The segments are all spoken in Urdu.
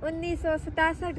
1967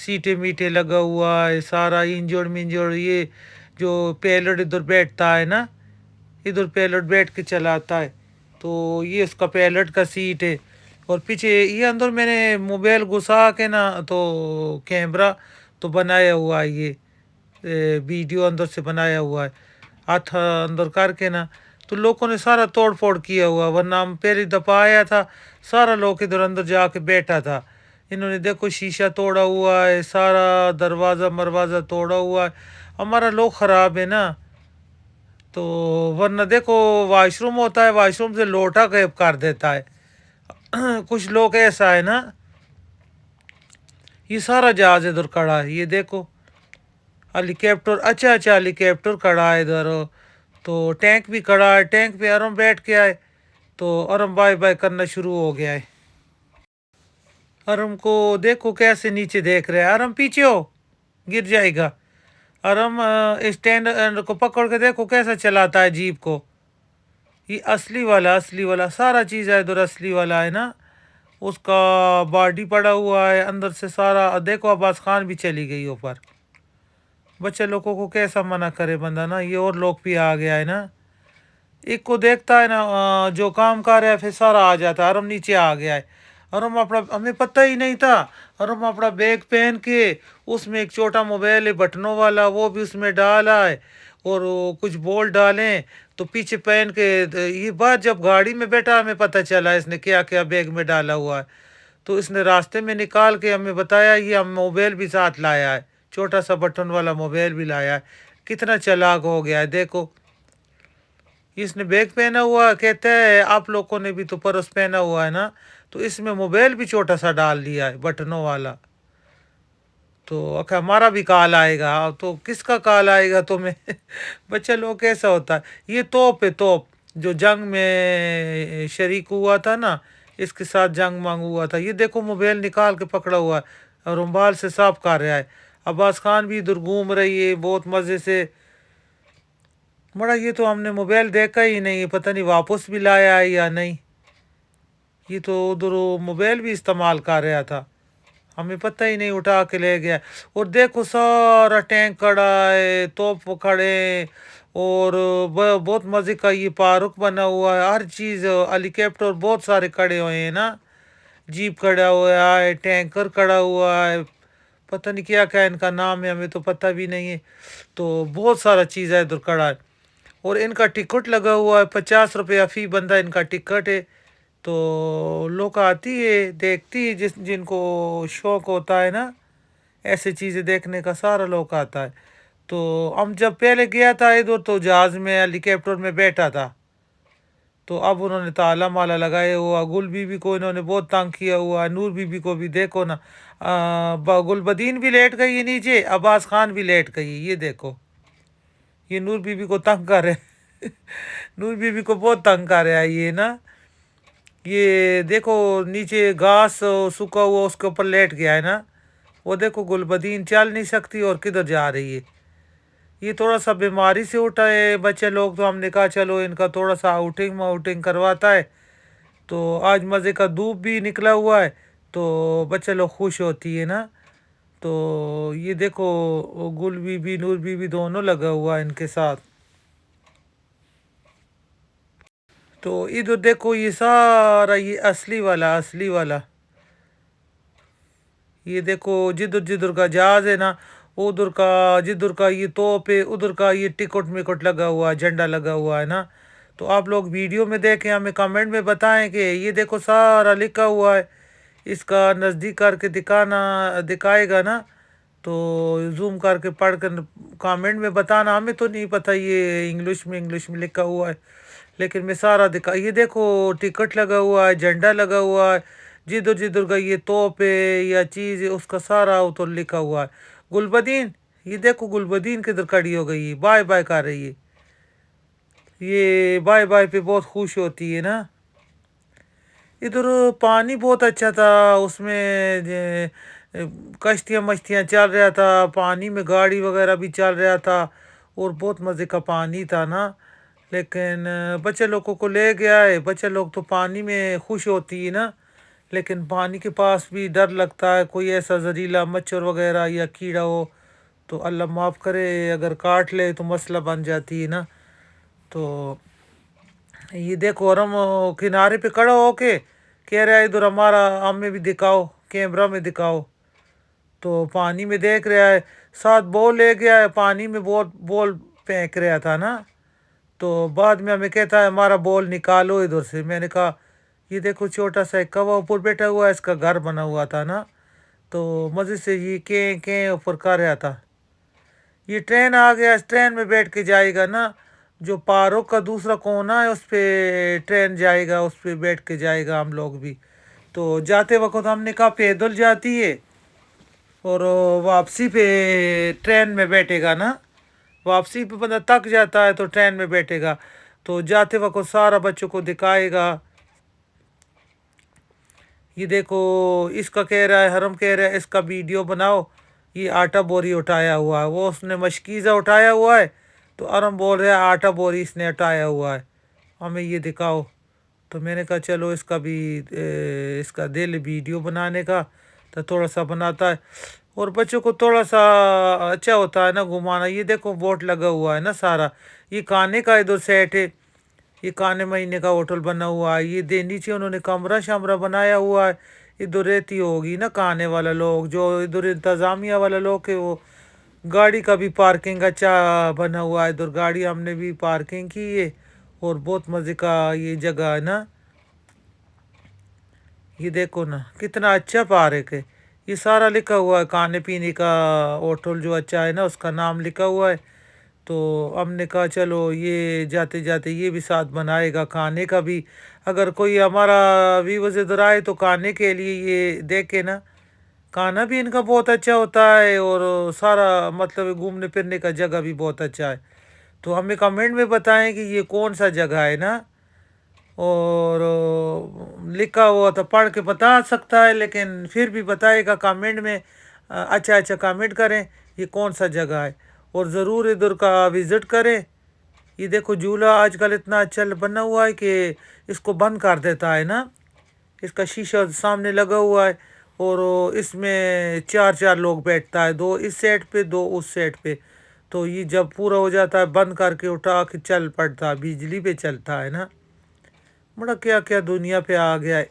سیٹیں میٹیں لگا ہوا ہے سارا انجوڑ منجوڑ. یہ جو پیلٹ ادھر بیٹھتا ہے نا ادھر پیلٹ بیٹھ کے چلاتا ہے تو یہ اس کا پیلٹ کا سیٹ ہے. اور پیچھے یہ اندر میں نے موبائل گھسا کے نا تو کیمرہ تو بنایا ہوا ہے. یہ ویڈیو اندر سے بنایا ہوا ہے ہاتھ اندر کر کے نا. تو لوگوں نے سارا توڑ پھوڑ کیا ہوا ورنہ ہم پہلی دفعہ آیا تھا سارا لوگ ادھر اندر جا کے بیٹھا تھا. انہوں نے دیکھو شیشہ توڑا ہوا ہے سارا دروازہ مروازہ توڑا ہوا ہے. ہمارا لوگ خراب ہے نا تو ورنہ دیکھو واش روم ہوتا ہے واش روم سے لوٹا غائب کر دیتا ہے. کچھ لوگ ایسا ہے نا. یہ سارا جہاز ادھر کھڑا ہے یہ دیکھو ہیلی کاپٹر. اچھا ہیلی کاپٹر کھڑا ہے ادھر تو ٹینک بھی کھڑا ہے. ٹینک پہ ارم بیٹھ کے آئے تو ارم بائے بائے کرنا شروع ہو گیا ہے. ارم کو دیکھو کیسے نیچے دیکھ رہے ہیں. ارم پیچھے ہو گر جائے گا. ارم اسٹینڈ کو پکڑ کے دیکھو کیسا چلاتا ہے جیپ کو. یہ اصلی والا سارا چیز ہے ادھر اصلی والا ہے نا. اس کا باڈی پڑا ہوا ہے اندر سے سارا. دیکھو عباس خان بھی چلی گئی اوپر. بچے لوگوں کو کیسا منع کرے بندہ نا. یہ اور لوگ بھی آ گیا ہے نا. ایک کو دیکھتا ہے نا جو کام کر رہا ہے پھر سارا آ جاتا ہے. ارم نیچے آ گیا ہے. ارم اپنا ہمیں پتہ ہی نہیں تھا. ارم اپنا بیگ پہن کے اس میں ایک چھوٹا موبائل ہے بٹنوں والا وہ بھی اس میں ڈالا ہے اور کچھ بول ڈالیں تو پیچھے پہن کے. یہ بات جب گاڑی میں بیٹھا ہمیں پتہ چلا اس نے کیا کیا بیگ میں ڈالا ہوا ہے. تو اس نے راستے میں نکال کے ہمیں بتایا یہ ہم موبائل بھی ساتھ لایا ہے چھوٹا سا بٹن والا موبائل بھی لایا ہے. کتنا چلاک ہو گیا ہے دیکھو. اس نے بیگ پہنا ہوا ہے کہتا ہے آپ لوگوں نے بھی تو پرس پہنا ہوا ہے نا تو اس میں موبائل بھی چھوٹا سا ڈال دیا ہے بٹنوں والا. تو ہمارا بھی کال آئے گا تو کس کا کال آئے گا تمہیں. بچہ لوگ کیسا ہوتا ہے. یہ توپ ہے توپ جو جنگ میں شریک ہوا تھا نا اس کے ساتھ جنگ مانگ ہوا تھا. یہ دیکھو موبائل نکال کے پکڑا ہوا ہے اور رومال سے صاف کر رہا ہے. عباس خان بھی ادھر گھوم رہی ہے بہت مزے سے. بڑا یہ تو ہم نے موبائل دیکھا ہی نہیں پتہ نہیں واپس بھی لایا ہے یا نہیں. یہ تو ادھر موبائل بھی استعمال کر رہا تھا ہمیں پتہ ہی نہیں اٹھا کے لے گیا. اور دیکھو سارا ٹینک کھڑا ہے توپ کھڑے اور بہت مزے کا یہ پارک بنا ہوا ہے. ہر چیز ہیلی کاپٹر بہت سارے کھڑے ہوئے ہیں نا. جیپ کھڑا ہوا ہے ٹینکر کھڑا ہوا ہے پتہ نہیں کیا کیا ان کا نام ہے ہمیں تو پتہ بھی نہیں ہے. تو بہت سارا چیز ہے ادھر کھڑا ہے اور ان کا ٹکٹ لگا ہوا ہے 50 روپیہ فی بندہ ان کا ٹکٹ ہے. تو لوگ آتی ہے دیکھتی ہے جن کو شوق ہوتا ہے نا ایسے چیزیں دیکھنے کا سارا لوگ آتا ہے. تو ہم جب پہلے گیا تھا ادھر تو جہاز میں ہیلی کاپٹر میں بیٹھا تھا تو اب انہوں نے تالا مالا لگائے ہوا. گل بی بی کو انہوں نے بہت تنگ کیا ہوا ہے. نور بی بی کو بھی دیکھو نا گل بدین بھی لیٹ گئی ہے نیچے عباس خان بھی لیٹ گئی. یہ دیکھو یہ نور بی بی کو تنگ کر رہے. نور بی بی کو بہت تنگ کر رہا ہے یہ نا. یہ دیکھو نیچے گھاس سوکھا ہوا اس کے اوپر لیٹ گیا ہے نا. وہ دیکھو گل بدین چل نہیں سکتی اور کدھر جا رہی ہے. یہ تھوڑا سا بیماری سے اٹھا ہے بچے لوگ تو ہم نے کہا چلو ان کا تھوڑا سا آؤٹنگ کرواتا ہے. تو آج مزے کا دھوپ بھی نکلا ہوا ہے تو بچے لوگ خوش ہوتی ہے نا. تو یہ دیکھو گل be be Noor be be دونوں لگا ہوا ہے ان کے ساتھ. تو ادھر دیکھو یہ سارا یہ اصلی والا یہ دیکھو جدھر کا جہاز ہے نا ادھر کا جدھر کا یہ توپ ہے ادھر کا یہ ٹکٹ مکٹ لگا ہوا ہے جھنڈا لگا ہوا ہے نا. تو آپ لوگ ویڈیو میں دیکھیں ہمیں کمنٹ میں بتائیں کہ یہ دیکھو سارا لکھا ہوا ہے. اس کا نزدیک کر کے دکھائے گا نا تو زوم کر کے پڑھ کر کامنٹ میں بتانا. ہمیں تو نہیں پتہ یہ انگلش میں لکھا ہوا ہے لیکن میں سارا یہ دیکھو ٹکٹ لگا ہوا ہے جھنڈا لگا ہوا ہے. جدھر کا یہ توپ ہے یا چیز ہے اس کا سارا اتر لکھا ہوا ہے. گلبدین یہ دیکھو گلبدین کدھر کھڑی ہو گئی بائے بائے کر رہی ہے. یہ بائے بائے پہ بہت خوش ہوتی ہے نا. ادھر پانی بہت اچھا تھا اس میں کشتیاں مشتیاں چل رہا تھا پانی میں گاڑی وغیرہ بھی چل رہا تھا اور بہت مزے کا پانی تھا نا. لیکن بچے لوگوں کو لے گیا ہے بچے لوگ تو پانی میں خوش ہوتی ہے نا لیکن پانی کے پاس بھی ڈر لگتا ہے، کوئی ایسا زہریلا مچھر وغیرہ یا کیڑا ہو تو اللہ معاف کرے اگر کاٹ لے تو مسئلہ بن جاتی ہے نا۔ تو یہ دیکھو، اور ہم کنارے پہ کھڑا ہو کے کہہ رہا ہے ادھر ہمارا، ہمیں بھی دکھاؤ، کیمرہ میں دکھاؤ۔ تو پانی میں دیکھ رہا ہے، ساتھ بول لے گیا ہے، پانی میں بول پھینک رہا تھا نا۔ تو بعد میں ہمیں کہتا ہے ہمارا بول نکالو ادھر سے۔ میں نے کہا یہ دیکھو چھوٹا سا ایک کوا اوپر بیٹھا ہوا ہے، اس کا گھر بنا ہوا تھا نا۔ تو مزے سے یہ کیں اوپر کر رہا تھا۔ یہ ٹرین آ گیا، اس ٹرین میں بیٹھ کے جائے گا نا، جو پارک کا دوسرا کونا ہے اس پہ ٹرین جائے گا، اس پہ بیٹھ کے جائے گا ہم لوگ بھی۔ تو جاتے وقت ہم نے کہا پیدل جاتی ہے، اور واپسی پہ ٹرین میں بیٹھے گا نا۔ واپسی پہ بندہ تک جاتا ہے تو ٹرین میں بیٹھے گا، تو جاتے وقت سارا بچوں کو دکھائے گا۔ یہ دیکھو، اس کا کہہ رہا ہے، حرم کہہ رہا ہے اس کا ویڈیو بناؤ، یہ آٹا بوری اٹھایا ہوا ہے، وہ اس نے مشکیزہ اٹھایا ہوا ہے، تو حرم بول رہا ہے آٹا بوری اس نے اٹھایا ہوا ہے، ہمیں یہ دکھاؤ۔ تو میں نے کہا چلو اس کا بھی اس کا دل ویڈیو بنانے کا، تو تھوڑا سا بناتا ہے، اور بچوں کو تھوڑا سا اچھا ہوتا ہے نا گھمانا۔ یہ دیکھو بورڈ لگا ہوا ہے نا سارا، یہ کھانے کا ادھر سیٹ ہے، یہ کھانے مہینے کا ہوٹل بنا ہوا ہے، یہ نیچے انہوں نے کمرہ شمرہ بنایا ہوا ہے، ادھر رہتی ہوگی نا کھانے والا لوگ، جو ادھر انتظامیہ والا لوگ ہے وہ گاڑی کا بھی پارکنگ اچھا بنا ہوا ہے، ادھر گاڑی ہم نے بھی پارکنگ کی ہے، اور بہت مزے کا یہ جگہ ہے نا۔ یہ دیکھو نا کتنا اچھا پارک ہے، یہ سارا لکھا ہوا ہے، کھانے پینے کا ہوٹل جو اچھا ہے نا اس کا نام لکھا ہوا ہے۔ تو ہم نے کہا چلو یہ جاتے جاتے یہ بھی ساتھ بنائے گا کھانے کا بھی، اگر کوئی ہمارا ویورز ادھر آئے تو کھانے کے لیے یہ دیکھے نا، کھانا بھی ان کا بہت اچھا ہوتا ہے، اور سارا مطلب گھومنے پھرنے کا جگہ بھی بہت اچھا ہے۔ تو ہمیں کمنٹ میں بتائیں کہ یہ کون سا جگہ ہے نا، اور لکھا ہوا تو پڑھ کے بتا سکتا ہے، لیکن پھر بھی بتائے گا کمنٹ میں، اچھا اچھا کمنٹ کریں یہ کون سا جگہ ہے، اور ضرور ادھر کا وزٹ کریں۔ یہ دیکھو جھولا آج کل اتنا اچھا بنا ہوا ہے کہ اس کو بند کر دیتا ہے نا، اس کا شیشہ سامنے لگا ہوا ہے، اور اس میں چار چار لوگ بیٹھتا ہے، دو اس سائڈ پہ دو اس سائڈ پہ، تو یہ جب پورا ہو جاتا ہے بند کر کے اٹھا کے چل پڑتا ہے، بجلی پہ چلتا ہے نا۔ بڑا کیا کیا دنیا پہ آ گیا ہے۔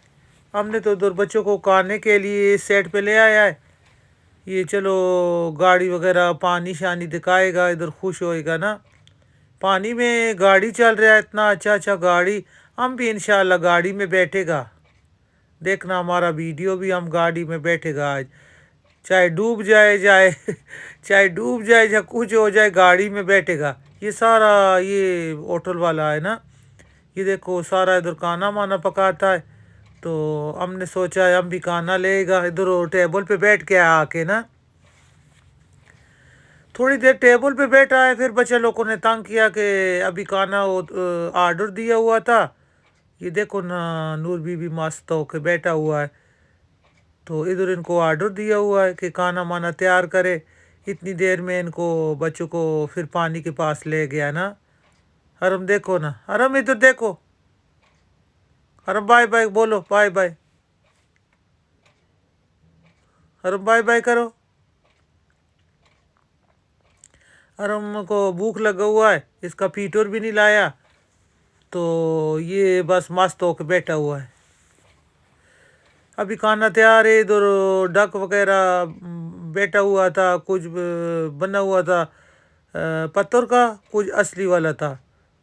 ہم نے تو ادھر بچوں کو کھانے کے لیے اس سائڈ پہ لے آیا ہے، یہ چلو گاڑی وغیرہ پانی شانی دکھائے گا، ادھر خوش ہوئے گا نا۔ پانی میں گاڑی چل رہا ہے، اتنا اچھا اچھا گاڑی، ہم بھی انشاءاللہ گاڑی میں بیٹھے گا، دیکھنا ہمارا ویڈیو بھی ہم گاڑی میں بیٹھے گا آج، چاہے ڈوب جائے چاہے ڈوب جائے یا کچھ ہو جائے گاڑی میں بیٹھے گا۔ یہ سارا یہ ہوٹل والا ہے نا، یہ دیکھو سارا ادھر کھانا مانا پکاتا ہے، تو ہم نے سوچا ہے ہم بھی کھانا لے گا، ادھر ٹیبل پہ بیٹھ کے آ کے نا، تھوڑی دیر ٹیبل پہ بیٹھا ہے، پھر بچے لوگوں نے تنگ کیا کہ ابھی کھانا آرڈر دیا ہوا تھا۔ یہ دیکھو نا نور بی بی مست ہو کے بیٹھا ہوا ہے، تو ادھر ان کو آرڈر دیا ہوا ہے کہ کھانا مانا تیار کرے، اتنی دیر میں ان کو بچوں کو پھر پانی کے پاس لے گیا نا۔ حرم دیکھو نا، حرم ادھر دیکھو، حرم بائے بائے بولو، بائے بائے، حرم بائے بائے کرو۔ حرم کو بھوک لگا ہوا ہے، اس کا پیٹر بھی نہیں لایا، تو یہ بس مست ہو کے بیٹھا ہوا ہے۔ ابھی کھانا تیار ہے، ادھر ڈک وغیرہ بیٹھا ہوا تھا، کچھ بنا ہوا تھا پتھر کا، کچھ اصلی والا تھا،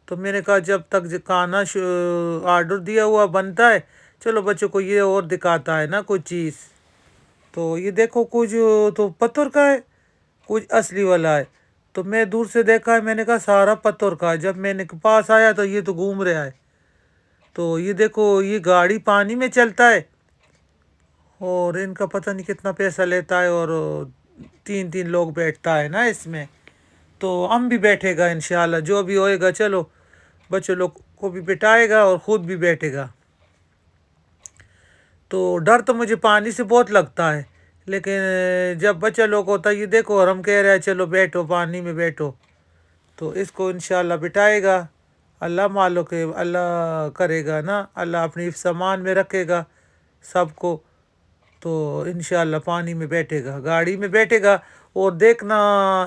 تو میں نے کہا جب تک کھانا آرڈر دیا ہوا بنتا ہے، چلو بچوں کو یہ اور دکھاتا ہے نا کچھ چیز۔ تو یہ دیکھو کچھ تو پتھر کا ہے، کچھ اصلی والا ہے، تو میں دور سے دیکھا ہے، میں نے کہا سارا پتھر کا ہے، جب میں نے پاس آیا تو یہ تو گھوم رہا ہے۔ تو یہ دیکھو یہ گاڑی پانی میں چلتا ہے، اور ان کا پتہ نہیں کتنا پیسہ لیتا ہے، اور تین تین لوگ بیٹھتا ہے نا اس میں، تو ہم بھی بیٹھے گا انشاءاللہ، جو بھی ہوئے گا، چلو بچے لوگ کو بھی بٹھائے گا اور خود بھی بیٹھے گا۔ تو ڈر تو مجھے پانی سے بہت لگتا ہے، لیکن جب بچہ لوگ ہوتا ہے، یہ دیکھو اور ہم کہہ رہے ہیں چلو بیٹھو پانی میں بیٹھو، تو اس کو انشاءاللہ بٹھائے گا، اللہ مالو کہ اللہ کرے گا نا، اللہ اپنی حفظ امان میں رکھے گا، سب کو. تو انشاءاللہ پانی میں بیٹھے گا, گاڑی میں بیٹھے گا, اور دیکھنا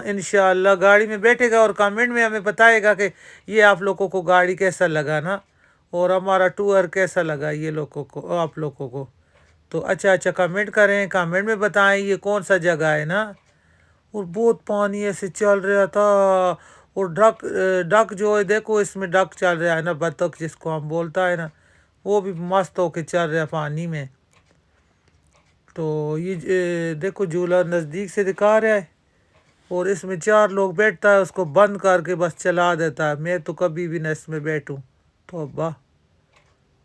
انشاءاللہ گاڑی میں بیٹھے گا اور کامنٹ میں ہمیں بتائے گا کہ یہ آپ لوگوں کو گاڑی کیسا لگا نا, اور ہمارا ٹور کیسا لگا یہ لوگوں کو, آپ لوگوں کو. تو اچھا کامنٹ کریں, کامنٹ میں بتائیں یہ کون سا جگہ ہے نا. اور بہت پانی ایسے چل رہا تھا, اور ڈک جو ہے دیکھو اس میں ڈک چل رہا ہے نا, بطخ جس کو ہم بولتا ہے نا, وہ بھی مست ہو کے چل رہا ہے پانی میں. تو یہ دیکھو جھولا نزدیک سے دکھا رہا ہے, اور اس میں 4 لوگ بیٹھتا ہے, اس کو بند کر کے بس چلا دیتا ہے. میں تو کبھی بھی نہ اس میں بیٹھوں. تو ابا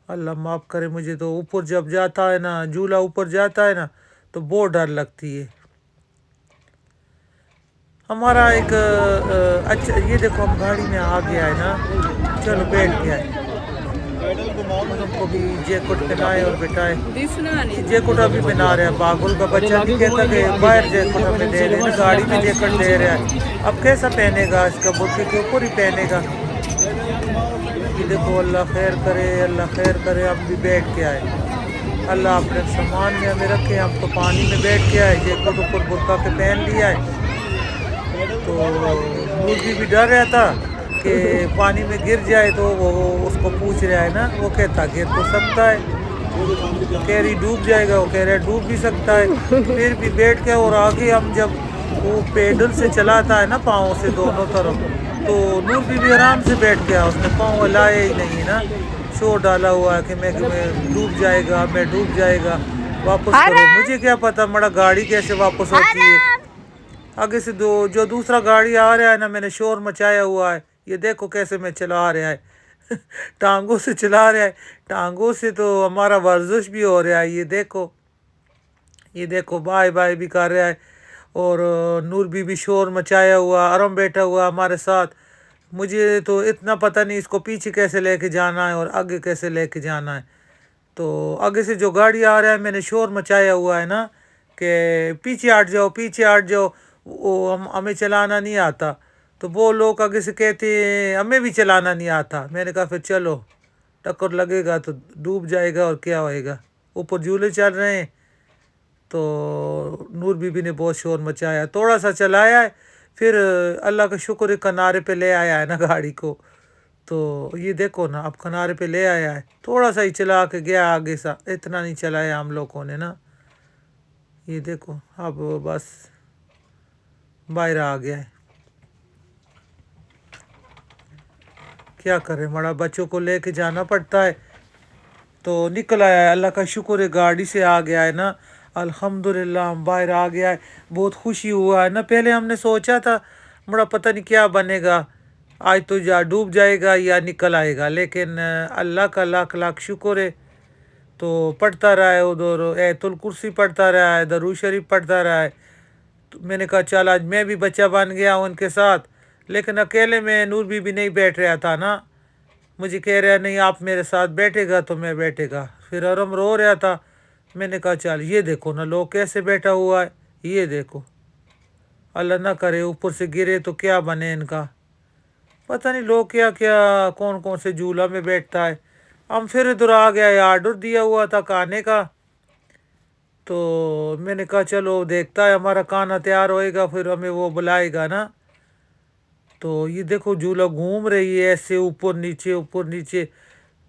اللہ معاف کرے مجھے, تو اوپر جب جاتا ہے نا جھولا اوپر جاتا ہے نا تو بہت ڈر لگتی ہے. ہمارا ایک اچھا یہ دیکھو ہم گاڑی میں آ گیا ہے نا, چلو بیٹھ گیا ہے. ہم کو بھی جیکٹ پہنائے اور بٹھائے. یہ جیکٹ ابھی پہنا رہا ہے, باگل کا بچہ نہیں کہتا کہ باہر جیکٹ ہمیں دے رہے نا, گاڑی میں جیکٹ دے رہا ہے. اب کیسا پہنے گا, اس کا برقعے کے اوپر ہی پہنے گا. یہ دیکھو اللہ خیر کرے, اللہ خیر کرے. ہم بھی بیٹھ کے آئے, اللہ اپنے سامان میں ہمیں رکھے. ہم تو پانی میں بیٹھ کے آئے, جیکٹ اوپر برقع کے پہن لیا ہے. تو نور بھی ڈر رہا تھا کہ پانی میں گر جائے, تو وہ اس کو پوچھ رہا ہے نا, وہ کہتا گر تو سکتا ہے, کہہ رہی ڈوب جائے گا, وہ کہہ رہا ہے ڈوب بھی سکتا ہے. پھر بھی بیٹھ کے, اور آگے ہم جب وہ پیڈل سے چلاتا ہے نا پاؤں سے دونوں طرف, تو نور بھی آرام سے بیٹھ گیا, اس نے پاؤں ہلائے ہی نہیں نا. شور ڈالا ہوا ہے کہ میں ڈوب جائے گا, میں ڈوب جائے گا, واپس کرو. مجھے کیا پتا مڑا گاڑی کیسے واپس ہوتی ہے. آگے سے جو دوسرا گاڑی آ رہا ہے نا, میں نے شور مچایا ہوا ہے. یہ دیکھو کیسے میں چلا رہا ہے, ٹانگوں سے چلا رہا ہے. ٹانگوں سے تو ہمارا ورزش بھی ہو رہا ہے. یہ دیکھو بائے بائے بھی کر رہا ہے. اور نور بھی شور مچایا ہوا, آرام بیٹھا ہوا ہمارے ساتھ. مجھے تو اتنا پتہ نہیں اس کو پیچھے کیسے لے کے جانا ہے اور آگے کیسے لے کے جانا ہے. تو آگے سے جو گاڑی آ رہا ہے, میں نے شور مچایا ہوا ہے نا کہ پیچھے ہٹ جاؤ, پیچھے ہٹ جاؤ, وہ ہمیں چلانا نہیں آتا. تو وہ لوگ آگے سے کہتے ہیں ہمیں بھی چلانا نہیں آتا. میں نے کہا پھر چلو, ٹکر لگے گا تو ڈوب جائے گا اور کیا ہوئے گا. اوپر جھولے چل رہے ہیں. تو نور بھی نے بہت شور مچایا, تھوڑا سا چلایا ہے, پھر اللہ کا شکر ہے کنارے پہ لے آیا ہے نا گاڑی کو. تو یہ دیکھو نا اب کنارے پہ لے آیا ہے, تھوڑا سا ہی چلا کے گیا آگے سا, اتنا نہیں چلایا ہم لوگوں نے نا. یہ دیکھو اب بس باہر آ گیا ہے. کیا کریں, بڑا بچوں کو لے کے جانا پڑتا ہے. تو نکل آیا ہے, اللہ کا شکر ہے گاڑی سے آ گیا ہے نا. الحمدللہ ہم باہر آ گیا ہے, بہت خوشی ہوا ہے نا. پہلے ہم نے سوچا تھا بڑا پتہ نہیں کیا بنے گا, آج تو ڈوب جائے گا یا نکل آئے گا, لیکن اللہ کا لاکھ لاکھ شکر ہے. تو پڑھتا رہا ہے, ادھر ایت الکرسی پڑھتا رہا ہے, درود شریف پڑھتا رہا ہے. تو میں نے کہا چل آج میں بھی بچہ بن گیا ان کے ساتھ. لیکن اکیلے میں نور بھی نہیں بیٹھ رہا تھا نا. مجھے کہہ رہا نہیں آپ میرے ساتھ بیٹھے گا تو میں بیٹھے گا. پھر ارم رو رہا تھا. میں نے کہا چل یہ دیکھو نا لوگ کیسے بیٹھا ہوا ہے, یہ دیکھو. اللہ نہ کرے اوپر سے گرے تو کیا بنے ان کا. پتہ نہیں لوگ کیا کون سے جھولا میں بیٹھتا ہے. ہم پھر ادھر آ گیا, آرڈر دیا ہوا تھا کھانے کا. تو میں نے کہا چلو دیکھتا ہے, ہمارا کھانا تیار ہوئے گا پھر ہمیں وہ بلائے گا نا. تو یہ دیکھو جھولا گھوم رہی ہے ایسے اوپر نیچے اوپر نیچے.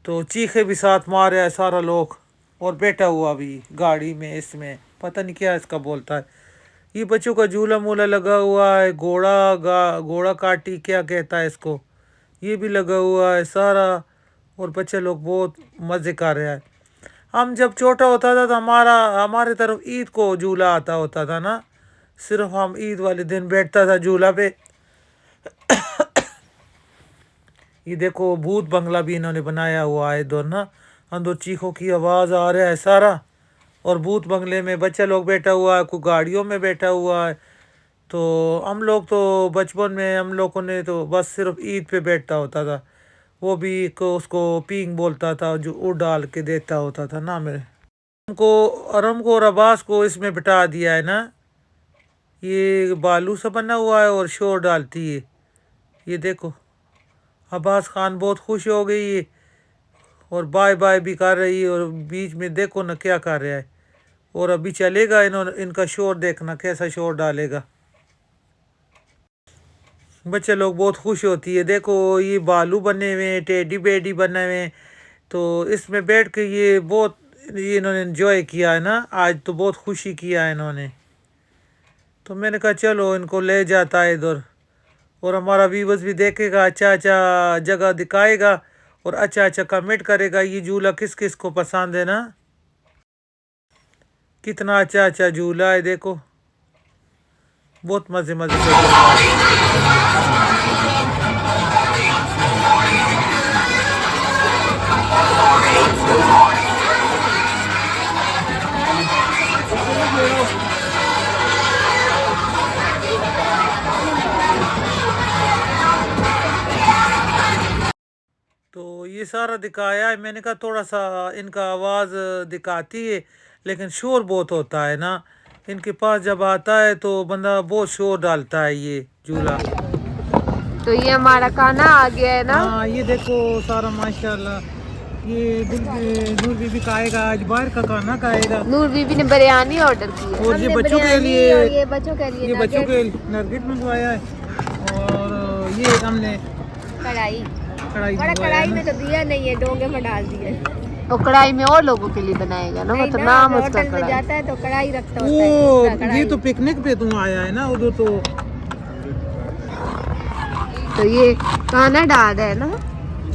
تو چیخے بھی ساتھ مار رہا ہے سارا لوگ, اور بیٹھا ہوا بھی گاڑی میں اس میں, پتہ نہیں کیا اس کا بولتا ہے. یہ بچوں کا جھولا مولا لگا ہوا ہے, گھوڑا کاٹی کیا کہتا ہے اس کو, یہ بھی لگا ہوا ہے سارا. اور بچے لوگ بہت مزے کر رہے ہیں. ہم جب چھوٹا ہوتا تھا تو ہمارے طرف عید کو جھولا آتا ہوتا تھا نا. صرف ہم عید والے دن بیٹھتا تھا جھولا پہ. یہ دیکھو بھوت بنگلہ بھی انہوں نے بنایا ہوا ہے ادھر نا, اندر چیخوں کی آواز آ رہا ہے سارا. اور بھوت بنگلے میں بچہ لوگ بیٹھا ہوا ہے, کوئی گاڑیوں میں بیٹھا ہوا ہے. تو ہم لوگ تو بچپن میں ہم لوگوں نے تو بس صرف عید پہ بیٹھتا ہوتا تھا. وہ بھی اس کو پینگ بولتا تھا, جو اڑ ڈال کے دیتا ہوتا تھا نا. میرے ارم کو اور عباس کو اس میں بٹھا دیا ہے نا. یہ بالو سے بنا ہوا ہے اور شور ڈالتی ہے. یہ دیکھو عباس خان بہت خوش ہو گئی ہے, اور بائے بائے بھی کر رہی ہے، اور بیچ میں دیکھو نا کیا کر رہا ہے، اور ابھی چلے گا ان کا شور دیکھنا کیسا شور ڈالے گا۔ بچے لوگ بہت خوش ہوتی ہے، دیکھو یہ بالو بنے ہوئے ہیں، ٹیڈی بیڈی بنے ہوئے ہیں، تو اس میں بیٹھ کے یہ بہت انہوں نے انجوائے کیا ہے نا، آج تو بہت خوشی کیا ہے انہوں نے۔ تو میں نے کہا چلو ان کو لے جاتا ہے ادھر، اور ہمارا ویورز بھی دیکھے گا، اچھا اچھا جگہ دکھائے گا، اور اچھا اچھا کمنٹ کرے گا یہ جھولا کس کس کو پسند ہے نا۔ کتنا اچھا اچھا جھولا ہے، دیکھو بہت مزے مزے کا جھولا ہے۔ تو یہ سارا دکھایا ہے، میں نے کہا تھوڑا سا ان کا آواز دکھاتی ہے لیکن شور بہت ہوتا ہے نا، ان کے پاس جب آتا ہے تو بندہ بہت شور ڈالتا ہے یہ جھولا۔ تو یہ ہمارا کھانا آ گیا ہے نا۔ ہاں یہ دیکھو سارا ماشاءاللہ، یہ نور بی بی کھائے گا، آج باہر کا کھانا کھائے گا، نور بی بی نے بریانی آرڈر کی ہے۔ اور ہم یہ نے بچوں کے بریانی لیے، اور یہ بچوں کے لیے یہ بچوں نگیٹس، کے نرگٹ منگوایا ہے، اور یہ ہم نے کڑھائی کڑھائی بڑا منگوایا ہے کڑھائی نا۔ میں تو دیا نہیں ہے، ڈونگے میں ڈال دیے۔ تو کڑھائی میں اور لوگوں کے لیے بنائے گا نا، نہیں مطلب نا، نام اگر اس کا ہوٹل میں کڑھائی۔ جاتا ہے تو کڑھائی رکھتا ہوتا ہے، وہ ایکسٹرا یہ کڑھائی۔ تو پکنک پہ تم آیا ہے نا ادھر، تو یہ کھانا ڈال ہے نا۔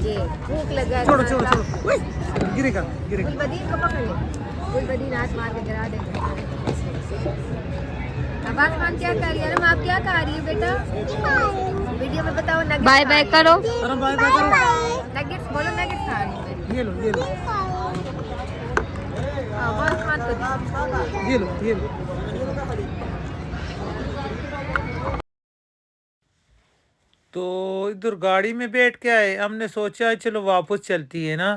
یہ بھوک لگا چھوڑو چھوڑو چھوڑو، اوئے، گرے گا گرے گا۔ گلبدین کو پکڑ لے، گلبدین ہاتھ مار کے گرا دے۔ عباس خان کیا کر رہی ہے؟ نا آپ کیا کھا رہی ہے بیٹا؟ ویڈیو میں بتاؤ نگیٹس بائے بائے کرو۔ ارم بائے بائے کرو، نگیٹس بولو، نگیٹس کھا رہی ہوں میں۔ یہ لو یہ لو عباس خان کو دی۔ یہ لو یہ لو۔ تو ادھر گاڑی میں بیٹھ کے آئے، ہم نے سوچا چلو واپس چلتی ہے نا،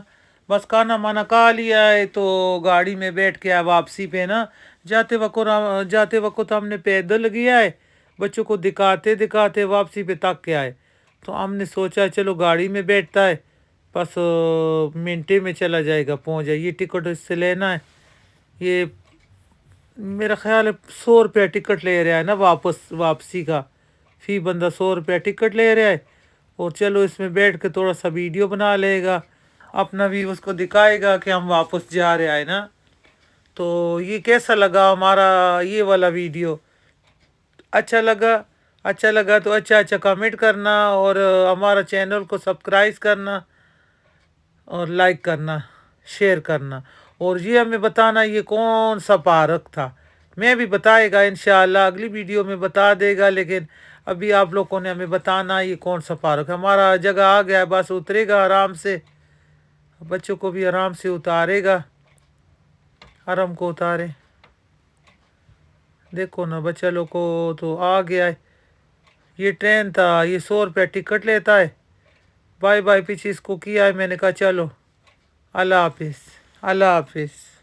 بس کھانا مانا کھا لیا ہے تو گاڑی میں بیٹھ کے آئے واپسی پہ نا۔ جاتے وقت ہم نے پیدل گیا ہے، بچوں کو دکھاتے دکھاتے واپسی پہ تک کے آئے، تو ہم نے سوچا چلو گاڑی میں بیٹھتا ہے، بس منٹے میں چلا جائے گا، پہنچ جائے۔ یہ ٹکٹ اس سے لینا ہے، یہ میرا خیال ہے 100 روپیہ ٹکٹ لے رہا ہے نا واپسی کا، فی بندہ 100 روپیہ ٹکٹ لے رہا ہے، اور چلو اس میں بیٹھ کے تھوڑا سا ویڈیو بنا لے گا، اپنا بھی اس کو دکھائے گا کہ ہم واپس جا رہے ہیں نا۔ تو یہ کیسا لگا ہمارا یہ والا ویڈیو؟ اچھا لگا تو اچھا اچھا کمنٹ کرنا، اور ہمارا چینل کو سبسکرائب کرنا، اور لائک کرنا، شیئر کرنا، اور یہ ہمیں بتانا یہ کون سا پارک تھا، میں بھی بتائے گا انشاءاللہ اگلی ویڈیو میں بتا دے گا، لیکن ابھی آپ لوگوں نے ہمیں بتانا یہ کون سا پارک ہے۔ ہمارا جگہ آ گیا ہے، بس اترے گا آرام سے، بچوں کو بھی آرام سے اتارے گا، حرم کو اتارے، دیکھو نا بچہ لوگ کو تو آ گیا ہے۔ یہ ٹرین تھا، یہ 100 روپیہ ٹکٹ لیتا ہے۔ بائے بائے پیچھے اس کو کیا ہے، میں نے کہا چلو اللہ حافظ، اللہ حافظ۔